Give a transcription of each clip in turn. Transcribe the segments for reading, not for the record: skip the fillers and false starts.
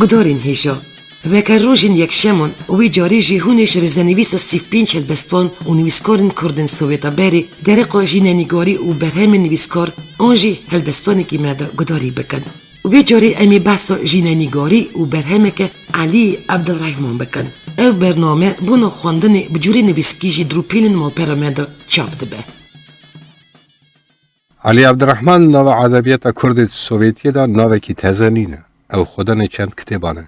گدارین هیجا وکر روژین یک شمون وی جاری جهونش رزنویس و سیف پینچ البستوان و نویسکارن کردن سویتا بری درقا جیننیگاری و برهم نویسکار آنجی البستوانی که مادا گداری بکن وی جاری امی بحث جیننیگاری و برهمه که علی عبدالرحمن بکن او برنامه بونو خواندن بجوری نویسکیجی دروپیلن مال پیرامدا چاپ دبه. علی عبدالرحمن ناو ادبیات کرد سوویتی دا ناو کی تزنینه او خودن چند کتابانه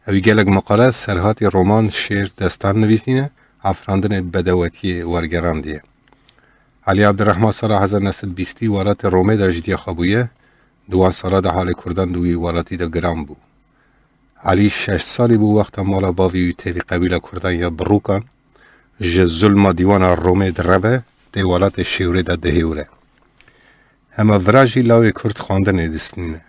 اوی گلگ مقاله سرهات رمان شعر داستان نویسینه افراندن بدواتی ورگراندیه. علی عبدالرحمن سال 1920 ولات رومه دا جدی خابویه 2 ساله دا حال کردن دوی ولاتی دا گرام بو. علی 6 سالی بو وقت مالا باوی تیوی قبیله کردن یا بروکان ج ظلم دیوان رومه دربه دی ولات شیوره دا دهیوره. همه وراجی لاوی کرد خواندن دستنینه.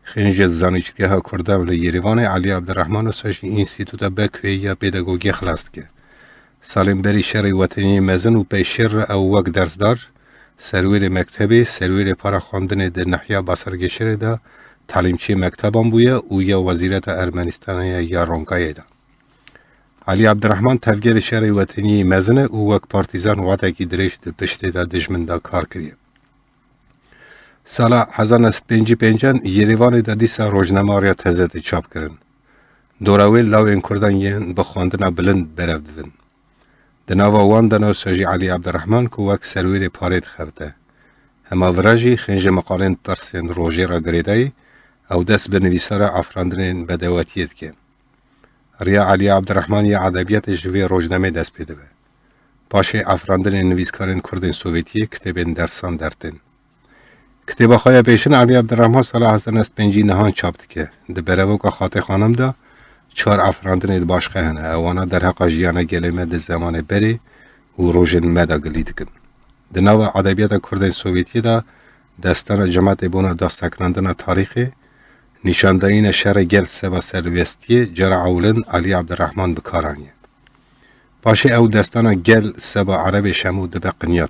خنج زانشگاه کردم لیریوان علی عبدالرحمن و ساجی اینستیتوت بکوی یا پداگوگی خلاص که. سالم بری شهر وطنی مزن و پیشر او وقت درس دار سرویر مکتبی سرویر پارا خواندن در نحیه بسرگشر دا تعلیمچی مکتبان بویه او یا وزیرت ارمنستان یا رونکای دا. علی عبدالرحمن تفگر شهر وطنی مزن او وقت پارتیزان وقتی که درش در پشت دا دشمن دا کار کریه. سال 1955 یریوان دا دیسا روزنامه آریا تزد چاپ کرن. دوراوی لاوین کردن یین بخواندن بلند برفت دن. دناوا وان دنو ساجی علی عبدالرحمن که وقت سرویر پارید خفته. همه وراجی خنج مقالین پرسین روژه را گریدای او دست به نویسار افراندن بدواتیت که. ریا علی عبدالرحمن یا ادبیات جوی روزنامه دست پیده به. پاشه افراندن نویسکارین کردن سوویتی کتابین درسان درتن. کتاب خواهی پیشن علی عبدالرحمن سال 1950 نهان چاپت که ده برو که خاطر خانم دا 4 افراندن ده باشقه هنه اوانا در حق جیانه گلمه ده زمان بری و روژن مدا گلید کن. ده نو ادبیات کردن سوویتی دا دستان جماعت بونا داستکناندن تاریخی نشاندهین شهر گل سبا سروستی جرع اولن علی عبدالرحمن بکارانیه. باشه او دستان گل سبا عرب شمود ده بقنیات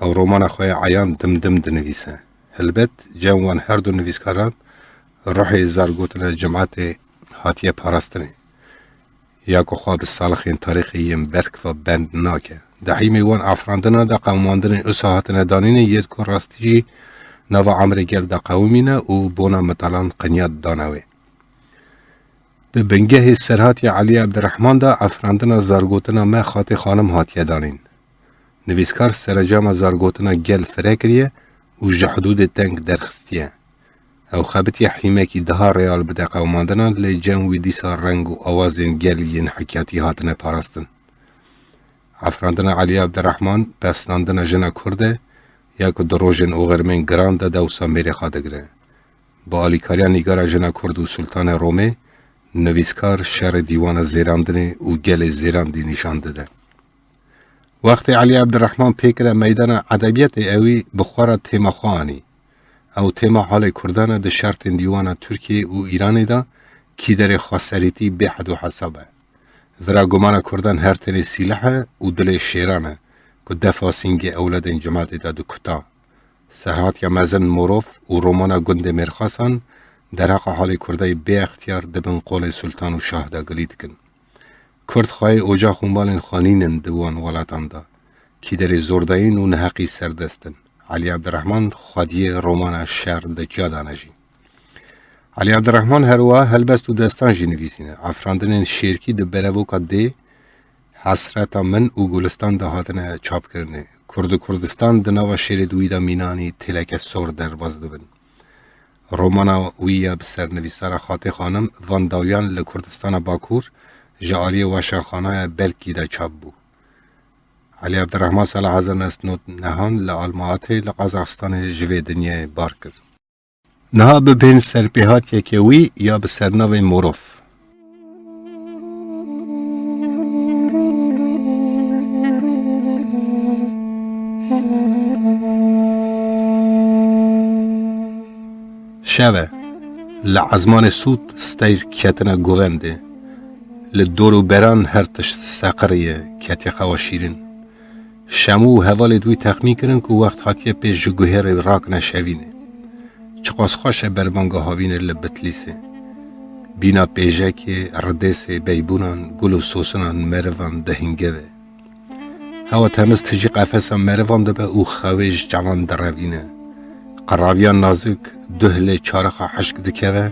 او رومان خواه عیان دم دنویسه. هلبت جوان هر دو نویسکاران روح زرگوتن جماعت هاتیه پارستنه. یا که خواه بسالخین تاریخیم برک و بند ناکه. دحیمی وان افراندنه دا قوماندن اصحاتن دانینه ید که راستیجی نو عمر گل دا قومینه و بونا مطالان قنیات دانوه. ده بنگه سرهاتی علی عبدالرحمن دا افراندنه زرگوتن ما خاطر خانم هاتیه دانین. نویسکار سرجام زرگوتنا گل فرکریه و جحدود تنگ درخستیه. او خبتی حیمه که 10 ریال بده قوماندنا لی جنوی دیسا رنگ و آوازین گل ین حکیاتی هاتنه پارستن. افراندنا علی عبدالرحمن پسناندنا جنا کرده یا که دروژن اوغرمین گرانده دوسا میره خادگره. با آلیکاریا نگار جنا کرد و سلطان رومه نویسکار شهر دیوان زیراندنه و گل زیراندی نشان داده. وقت علی عبدالرحمن پیکر میدان ادبیات اوی بخوار تیما خوانی او تیما حال کردن ده شرط دیوان ترکیه و ایران دا کی در خاصریتی به حد و حسابه ورا گمان کردن هر تنی سیلحه و دل شیرانه که دفع سینگ اولاد جماعت دا دو کتا سرحات یا مزن مروف و رومانا گند مرخصان در حق حال کرده به اختیار دبن قول سلطان و شاه دا گلید کن. کرد خواهی اوجا خونبالین خانینن دوان ولاتان دا کی در زوردین و نحقی سردستن. علی عبدالرحمن خادی رومان شهر دا جادانجی. علی عبدالرحمن هروا هلبست و دستان جی نویسینه. افراندن شیرکی ده برو که ده حسرتا من و گلستان ده هاتنه چاپ کرنه. کرد و کردستان ده نوا شیر دوی دا مینانی تلک سور در باز دبن. رومانا ویا بسر نویسار خاطر خانم وانداویان لکردستان باکور جالی واشخانه بلکی دا چاپ بو. علی عبدالرحمن سال 1909 لعالماته لقازاقستان جوی دنیا بار کرد. نه به بین سرپیهات یکیوی یا به سرناوی موروف. شوه لعزمان سود ستیر کتنا گوونده لدورو بران هر تشت ساقریه کتی خواشیرین شمو و حوال دوی تخمی کرن که وقت حاتیه پیش جگوهر راک نشوینه چقاس خوشه بربانگا هاوینه لبتلیسه بینا پیجه که ردس بیبونان گل و سوسنان مروان دهنگه و هوا تمز تجی قفصا مروان ده به او خویج جوان دروینه قراویان نازک دهل چارخ حشک دکه و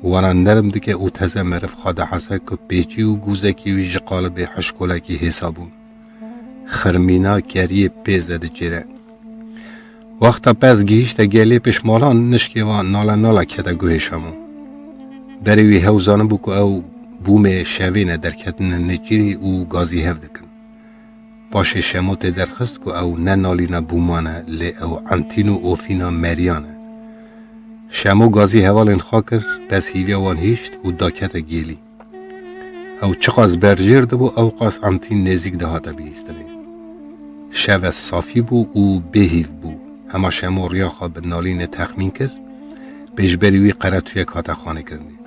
وانا نرم دکه او تزه مرف خواده حسه که پیچی و گوزکی و جقالب حشکولکی حسابون خرمینا کری پیزه ده جیره وقتا پس گیشت گلی پشمالان نشکی و نالا کده گوهشمون بروی هوزانه بو که او بوم شوینه در کتن نجیری او گازی هف دکن باش شموت درخست که او نه نالینا بومانه لی او انتینو اوفینا مریانه شمو گازی هوال انخوا کرد پس هیوی وان هیشت و داکت گیلی او چقاز برجیر ده بو او قاس انتین نزیک ده هاتا بیستنه شو صافی بو او بهیف بو اما شمو ریا خواب نالین تخمین کرد بیش بریوی قرطوی کاتا خانه کردنی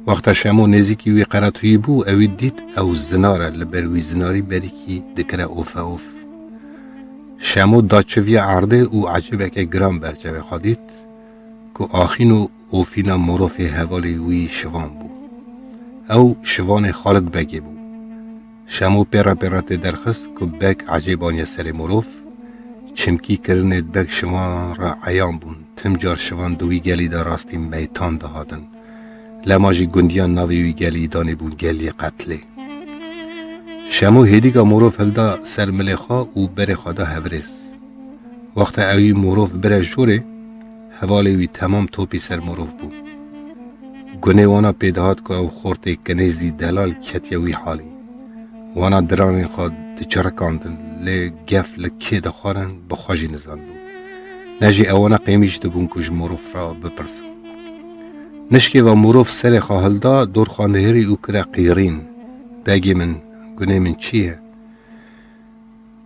وقتا شمو نزیکی وی قرطوی بو اوی دید او زناره لبروی زناری بریکی دکره اوف شمو داچوی عرده او عجبه که گرام برجوه خادید که آخینو اوفینا مروف حوالی وی شوان بو او شوان خالد بگی بو شمو پیرات درخست که بگ عجبانی سر مروف چمکی کرنید بگ شوان را عیان بون تمجار شوان دوی گلی دا راستی میتان دهادن لماجی گندیان ناوی گلی دانی بون گلی قتله شمو هیدیگا مروف هلدا سر ملخا و بره خدا هورس وقت اوی مروف بره جوره حوالی وی تمام توپی سر مروف بود گنه وانا پیدهات که او خورته کنیزی دلال کتیوی حالی وانا درانی خود چرکاندن لی گف لکی دخارن بخواجی نزان بود نجی اوانا قیمیش دبون کج مروف را بپرسن نشکی و مروف سر خواهل دا دور خانهری او کرا قیرین بگی من گنه من چیه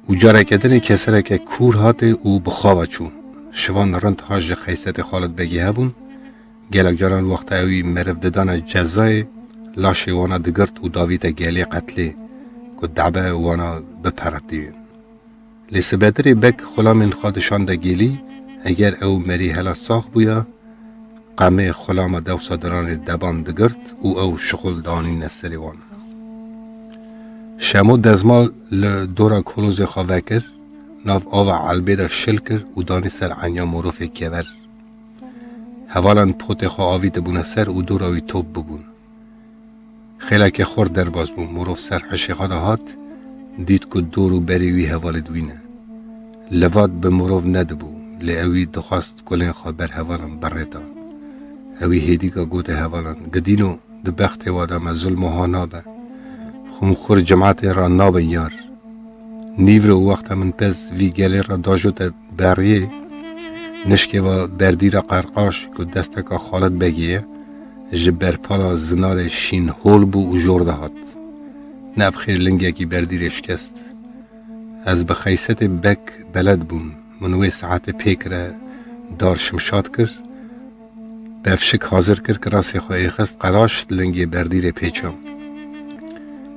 او جاره کدن کسره که کور هاته او بخواه چون شوان رند هاج خیست خالد بگی هبون گلک جاران وقت اوی مرف ددان جزای لاشه وانا دگرت و داویت گلی قتله که دعبه وانا بپردیوین لیسه بدری بک خلا من خادشان دا گلی اگر او مری هلا ساخ بویا قمه خلام دو صدران دبان دگرت او شغل دانی نستری وان شمو دزمال لدورا کلوز خواه کرد ناف آوا علبه دا شل کرد و دانی سر عنیا مروف کور حوالا پوت خواه آوید بونه سر و دور آوی توب ببون خیلی که خورد در باز بون مروف سر حشی خواده هات دید که دورو بریوی حوال دوینه لواد به مروف ندبو لی اوی دخواست کلین خواه بر حوالان برتا اوی هیدیگا گوت حوالان گدینو ده بخت وادم ظلم ها نابه خور جماعت را نابه یار نیور وقت من پس وی گلی را داجوت بریه نشکه و بردی را قرقاش که دستکا خالد بگیه جبر پالا زنار شین هول بو و جورده هات نبخیر لنگه کی بردی رشکست از بخیست بک بلد بون منوی ساعت پیکره دار شمشاد کرد بفشک حاضر کرد که راسی خواهی خست قراشت لنگه بردی را پیچم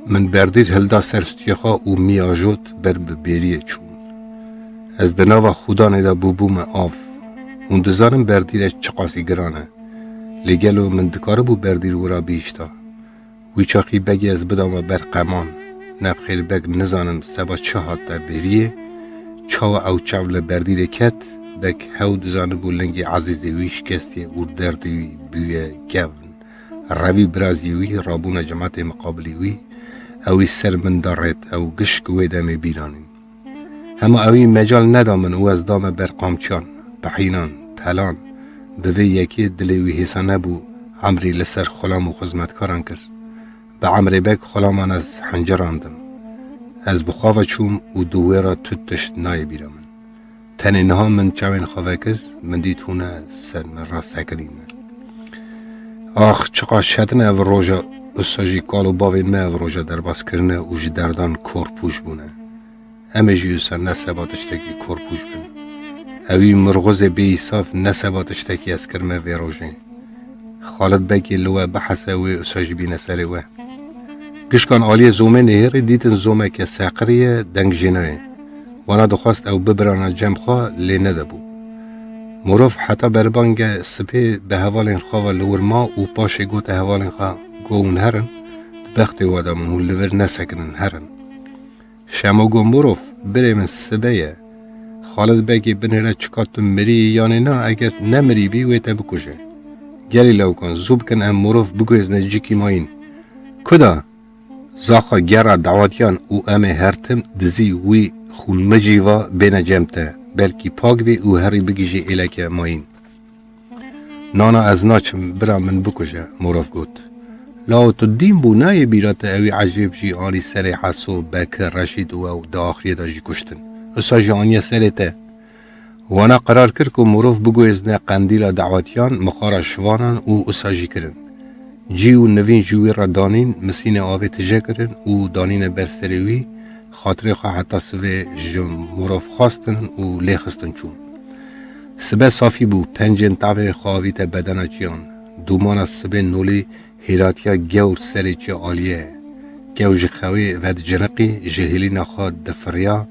من بردیر هلدا سرستی خواه او می آجوت بر ببیریه چون از دناوا خدا نیدا بوم آف اون دزانم بردیر چقاسی گرانه لگلو من دکاره بو بردیر ورا بیشتا وی چاقی بگی از بدام بر قمان نبخیر بگ نزانم سبا چه هات در بریه چاو او چاول بردیر کت بگ هاو دزانم بو لنگی عزیزی ویش کستی و دردی بوی گون روی برازی وی رابون جماعت مقابلی وی اوی سر من دارد او گشک ویدم بیرانیم اما اوی مجال ندامن او از دام برقامچان بحینان پلان به وی یکی دلیوی حسان نبو عمری لسر خلام و خزمتکاران کرد به عمری بک خلامان از حنجراندم از بخواه چوم و دوه را تتشت نای بیرامن تن اینها من چاوین خواه کرد من دیتونه سر من را سکرین آخ چقا شدن او روژا استاجی کالو باوین ما او روژا در باز کرنه و جی دردان کورپوش بونه همه جیوسا نسباتشتکی کورپوش بونه اوی مرغوز بی صاف نسباتشتکی از کرمه وی روژه خالد بکی لوه بحثه وی استاجی بی نسره وی گشکان آلی زومه نهر دیتن زومه که ساقریه دنگ جنوه وانا دخواست او ببرانا جمع خواه لی نده بو مروف حتی بربانگ سپی به حوال خواه لورما و پاش گوت حوال خواه گون هرن بخت وادمون و لور نسکنن هرن شما گو مروف بریم سبیه خالد بگی بنره چکاتو مری یعنی نه اگر نمری بی ویتا بکشه گلی لو کن زوب کن ام مروف بگویز نجیکی ماین کدا زاخا گره دعواتیان او ام هرتم دزی وی خون مجیوا بین جمته بلکی پاک بی او هری بگیجی ایلکه ماین نانا از ناچم برا من بکشه مروف گوت لاو تو دین بو نای بیرات اوی عجیب جی آنی سر حسو بکر رشید او دا آخری دا جی کشتن اسا جی آنی سر ته وانا قرار کرد که مروف بگویز نه قندیل دعواتیان مخار شوانان او اسا جی کرن جی و نوین جوی را دانین مسین آوه تجه کرن و دانین برسریوی خاطر خواه حتی سوه جم مروف خواستن و لیخستن چون سبه صافی بو پنجن تاوه خواهویت بدن چیان دومان سبه نولی هیراتیا گور سری چی آلیه گو جخوی ود جنقی جهیلی نخواد دفریا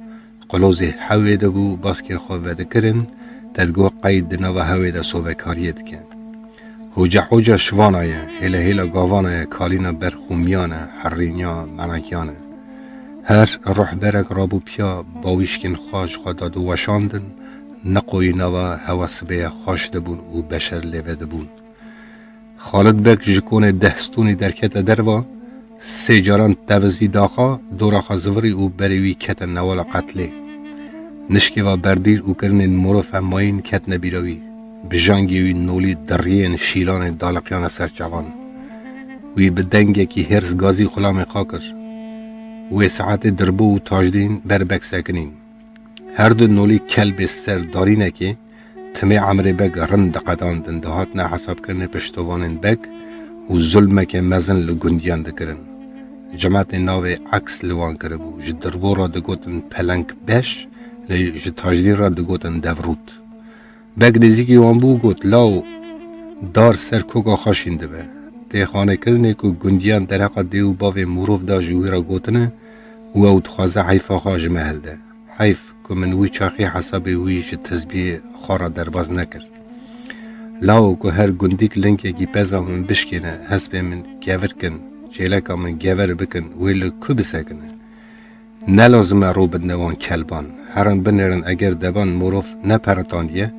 قلوز حوی دبو باسکر خواه ود کرن تدگو قید نو حوی دا صوبه کاریت کن هوجا شوانایه هیلا گاوانایه کالینا برخومیانه حرینیا منکیانه هر روح برک رابو پیا باویشکن خواج خدا دو وشاندن نقوی نوا هواس بیا خوش دبون و بشر لیوه دبون خالد بک جکون دهستونی درکت دروا سه جاران توزی داخا دوراخا زوری و بریوی کت نوالا قتله نشکی و بردیر و کرنین مروف هماین کت نبیروی بجانگیوی نولی درین شیلان دالقیان سرچوان وی بدنگی که هرس گازی خلام خاکر وی ساعت دربو و تاجدین بربک سکنین هر دو نولی کلب سر دارینه که تمی عمر بگ رند قداندن دهات نه حساب کرنه پشتوانین بگ و ظلمه که مزن لگندیان دکرن جماعت ناوی عکس لوان کربو جدربو را دگوتن پلنگ بش لجتاجدین را دگوتن دورود بگ نزیکی وان بو گوت لاو دار سر کوگا خاشینده به تی خانه کرنه که گندیان در حقا دیو باوی مروف دا جوی را گوتنه و او تخوازه حیفا خواج محل ده حیف که من وی چاقی حساب وی جه تزبیه خارا درباز نکرد لاو که هر گندیک لنک یکی پزا من بشکنه حسب من گور کن جیلکا من گور بکن ویل که بسکنه نلازم رو بدنوان کلبان هران بنرن اگر دبان مروف نپرتاندیه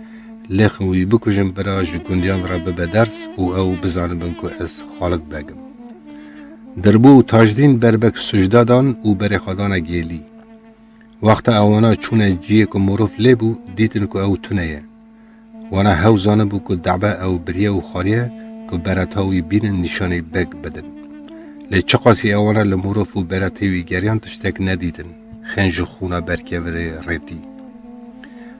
لخوی بکوجم برای گندیان را به درس او بزانم که از خالد بگم دربو تاجدین بربک سجدادان و بر خدان گیلی وقت اوانا چون جیه که مروف لیبو دیتن که او تنیه وانا هوزانه بو که دعبه او بریه و خاریه که براتاوی بین نشانه بگ بدن لیچه قاسی اوانا لمروف و براتاوی گریان تشتک ندیدن خنج خونه برکه وره ریتی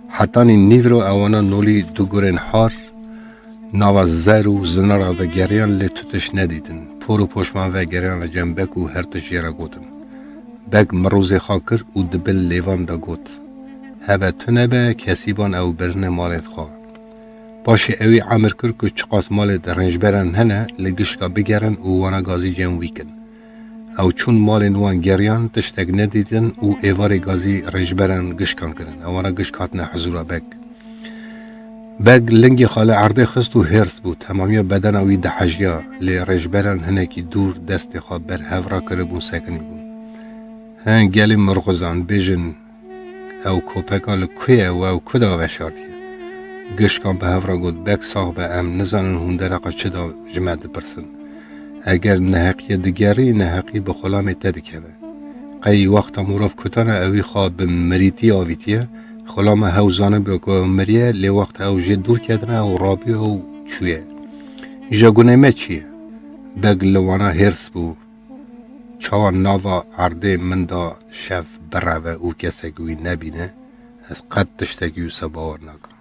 حتی نیورو اوانا نولی دو گرن هار ناوا زر و زنر و گریان لیتوتش ندیدن پورو پوشمان و گریان جنبک و هرتش یرا گوتن بگ مروز خاکر و دبل لیوان دا گوت هوا تنبه کسی بان او برنه مالت خواه باشه اوی عمر کرد که چقاس مالت رنج برن هنه لگشکا بگرن و وانا گازی جنوی کن او چون مالن وان گریان تشتگ ندیدن و ایوار گازی رنج برن گشکان کنن وانا گشکاتنا حضورا بگ لنگی خاله عرده خست و هرس بود تمامی بدن اوی ده حجیا لی رنج برن هنه کی دور دست خواب بر هورا کربون سکنی بود هن گلی مرغزان بیجن او کوپکا لکویه و او کدا وشارتیه گشکان به هفرا گود بک ساق به ام نزانن هندرقا چه دا جمعه پرسن اگر نحقی دگری نحقی به خلام تدکه قی وقت مروف کتان اوی خواب به مریتی آویتیه خلام هوزانه بکو مریه لی وقت او جه دور کدنه او رابی او چویه ایجا گونه ما چیه بگ لوانا هرس بو چوان ناوا عرده من دا شف براوه او کسی گوی نبینه از قد تشتگیو سباور نکن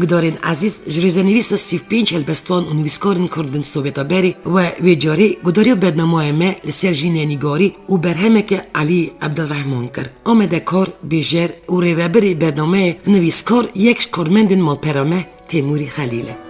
گدارین عزیز جریزه نویس و 35 هلبستوان و نویسکارن کردن سوویتا بری و ویجاری گداری برنامه ما لسر جینینیگاری و برهمه که علی عبدالرحمن کرد. آمده کار بیجر و ریوبری برنامه نویسکار یک کارمندن مالپرامه تیموری خلیله.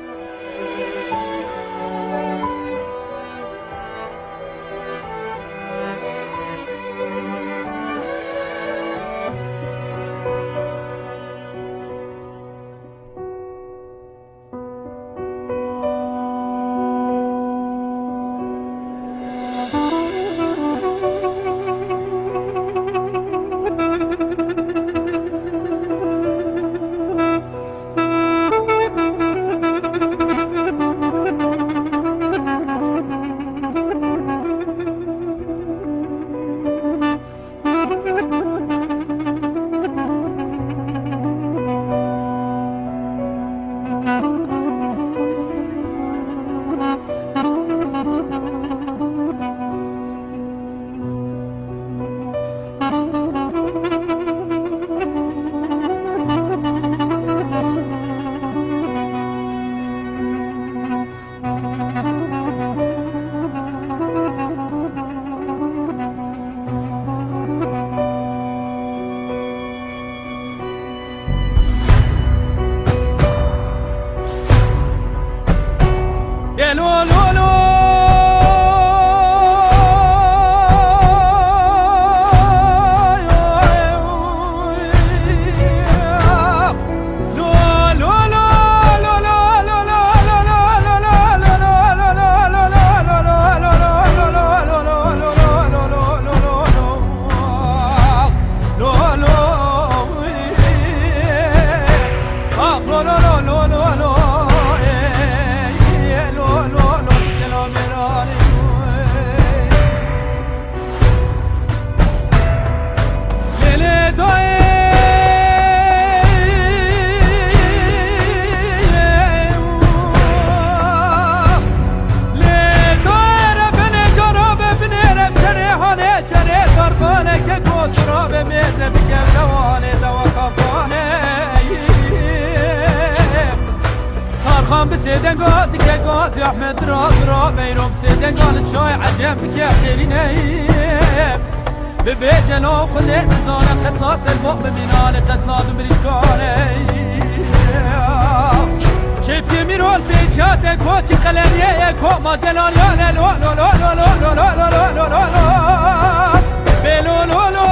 بسيدن قال ديك قال يا احمد راس بيروم سيدن قال شاي عجب كثيرين ببيت لو خليت زانه خطات المؤمنين على خطات امريكاني شفت ميرول بيجات كوتش قلنيه كو ما جلال يا لو لو لو لو لو لو لو لو لو بلو لو لو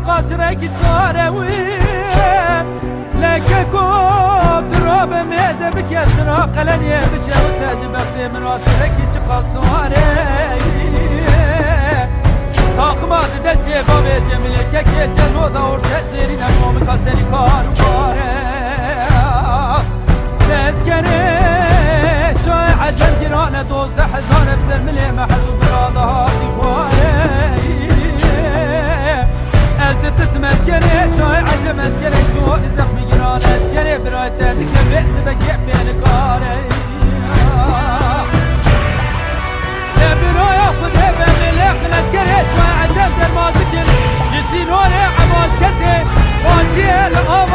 قاصرك صاروي لك كنت راب ميزه بكسرة قلني بشوت جبت من راسك قاصري تاقمات دستي بابي جميلك كي جنو دور تسيري نقوم كسري كارو كاري تسكني شاي عجل جيران دوز حزان بسر ملي محل براده ديواري تتمسكني شاي عجب مسكني شو زخمي جيران اسكني برايت تسكني بئس بجيب بينكاري ابنو ياخد بملك لسكري شوي عجل درمازكن جسي نوري عباس كتي واجي الأمر